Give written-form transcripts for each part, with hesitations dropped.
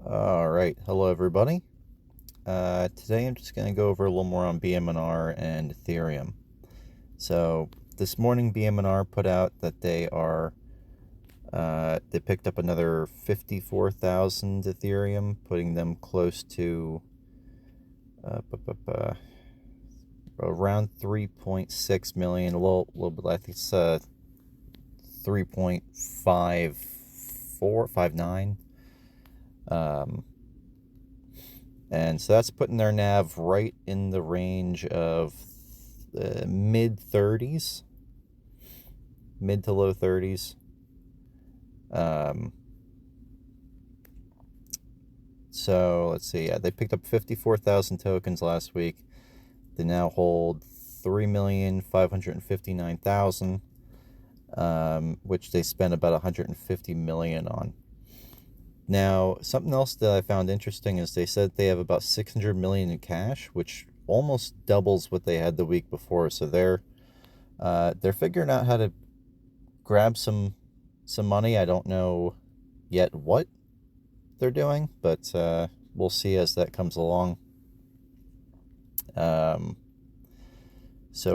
All right, hello everybody. Today I'm just going to go over a little more on BMNR and Ethereum. So this morning BMNR put out that they picked up another 54,000 Ethereum, putting them close to around 3.6 million, a little bit. I think it's 3.5459. And so that's putting their NAV right in the range of mid 30s, mid to low 30s. So let's see. Yeah, they picked up 54,000 tokens last week. They now hold 3,559,000, which they spent about 150 million on. Now, something else that I found interesting is they said they have about 600 million in cash, which almost doubles what they had the week before. So they're figuring out how to grab some money. I don't know yet what they're doing, but we'll see as that comes along. So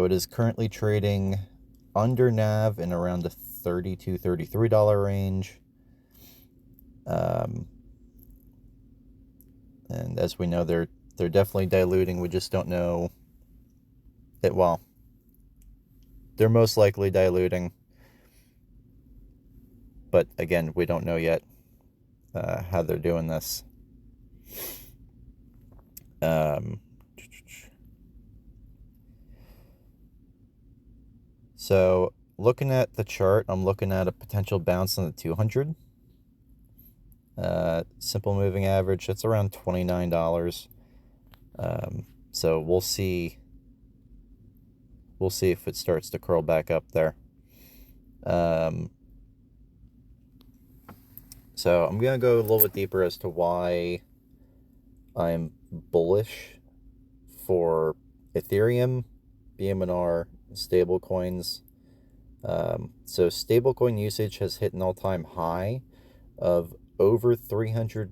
it is currently trading under NAV in around the $32, $33 range. And as we know, they're definitely diluting. We just don't know it. Well, they're most likely diluting, but again, we don't know yet how they're doing this. So looking at the chart, I'm looking at a potential bounce on the 200. Simple moving average, that's around $29. So we'll see if it starts to curl back up there. So I'm going to go a little bit deeper as to why I'm bullish for Ethereum, BMNR, stablecoins. So stablecoin usage has hit an all-time high of over a $300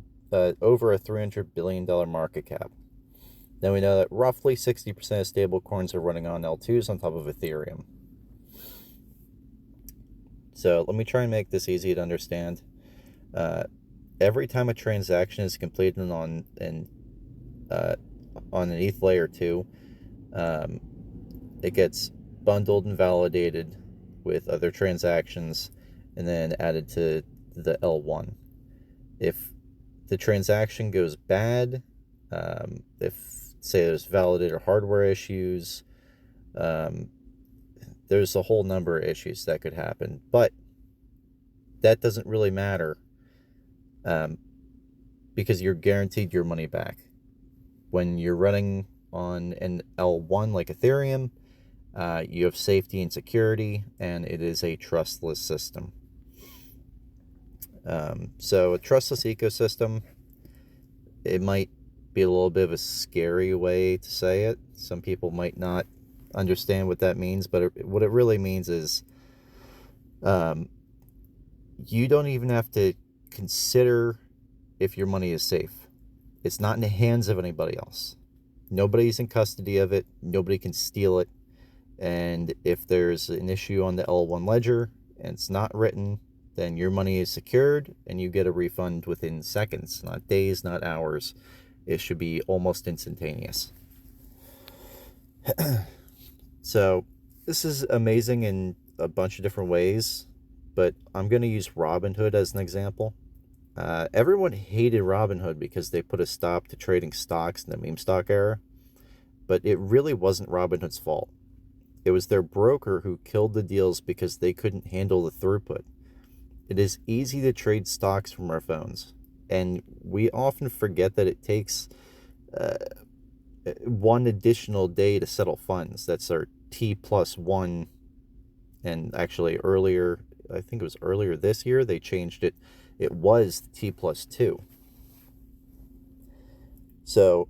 billion market cap. Now we know that roughly 60% of stablecoins are running on L2s on top of Ethereum. So let me try and make this easy to understand. Every time a transaction is completed on an ETH layer 2, it gets bundled and validated with other transactions and then added to the L1. If the transaction goes bad, if say there's validator hardware issues, there's a whole number of issues that could happen, but that doesn't really matter because you're guaranteed your money back. When you're running on an L1 like Ethereum, you have safety and security, and it is a trustless system. So a trustless ecosystem, it might be a little bit of a scary way to say it. Some people might not understand what that means, but what it really means is you don't even have to consider if your money is safe. It's not in the hands of anybody else. Nobody's in custody of it. Nobody can steal it. And if there's an issue on the L1 ledger and it's not written, then your money is secured and you get a refund within seconds, not days, not hours. It should be almost instantaneous. So this is amazing in a bunch of different ways, but I'm going to use Robinhood as an example. Everyone hated Robinhood because they put a stop to trading stocks in the meme stock era, but it really wasn't Robinhood's fault. It was their broker who killed the deals because they couldn't handle the throughput. It is easy to trade stocks from our phones, and we often forget that it takes one additional day to settle funds. That's our T+1, and actually earlier, I think it was earlier this year, they changed it. It was T+2. So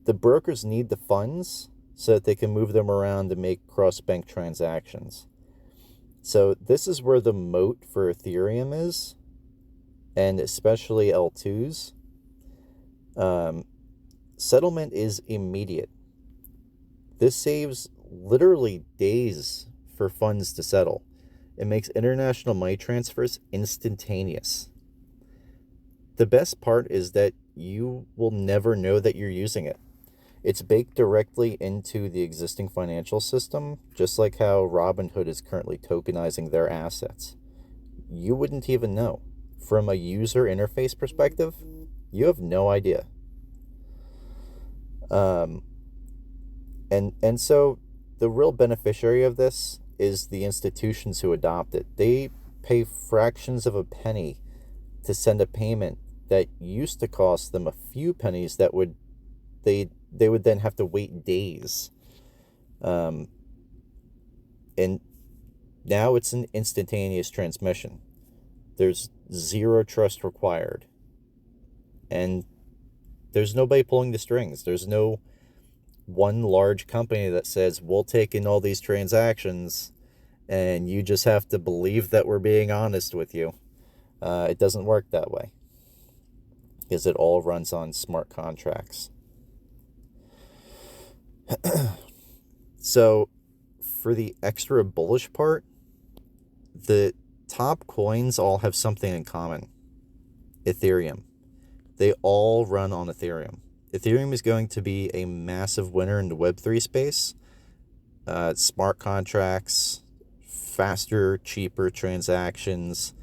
the brokers need the funds so that they can move them around to make cross-bank transactions. So this is where the moat for Ethereum is. and especially L2s, settlement is immediate. This saves literally days for funds to settle. It makes international money transfers instantaneous. The best part is that you will never know that you're using it. It's baked directly into the existing financial system, just like how Robinhood is currently tokenizing their assets. You wouldn't even know. From a user interface perspective, you have no idea. And so the real beneficiary of this is the institutions who adopt it. They pay fractions of a penny to send a payment that used to cost them a few pennies that they would then have to wait days. And now it's an instantaneous transmission. There's zero trust required. And there's nobody pulling the strings. There's no one large company that says, we'll take in all these transactions and you just have to believe that we're being honest with you. It doesn't work that way, because it all runs on smart contracts. So for the extra bullish part, the top coins all have something in common. Ethereum. They all run on Ethereum. Ethereum is going to be a massive winner in the Web3 space. Smart contracts, faster, cheaper transactions,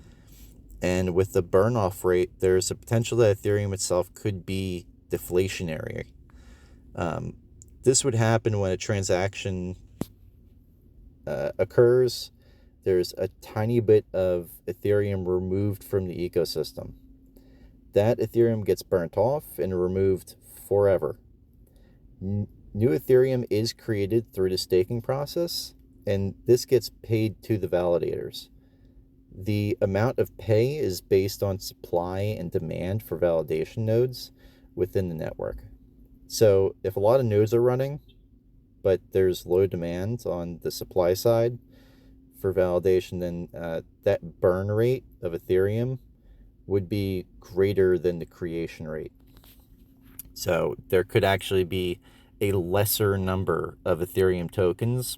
and with the burn-off rate, there's a potential that Ethereum itself could be deflationary. This would happen when a transaction occurs. There's a tiny bit of Ethereum removed from the ecosystem. That Ethereum gets burnt off and removed forever. New Ethereum is created through the staking process, and this gets paid to the validators. The amount of pay is based on supply and demand for validation nodes within the network. So if a lot of nodes are running, but there's low demand on the supply side for validation, then that burn rate of Ethereum would be greater than the creation rate. So there could actually be a lesser number of Ethereum tokens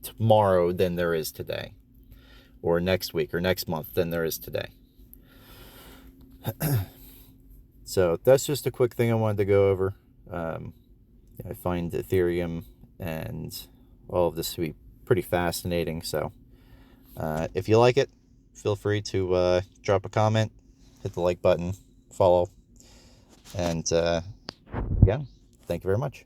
tomorrow than there is today, or next week or next month than there is today. So that's just a quick thing I wanted to go over. I find Ethereum and all of this to be pretty fascinating. So if you like it, feel free to drop a comment, hit the like button, follow, and again, thank you very much.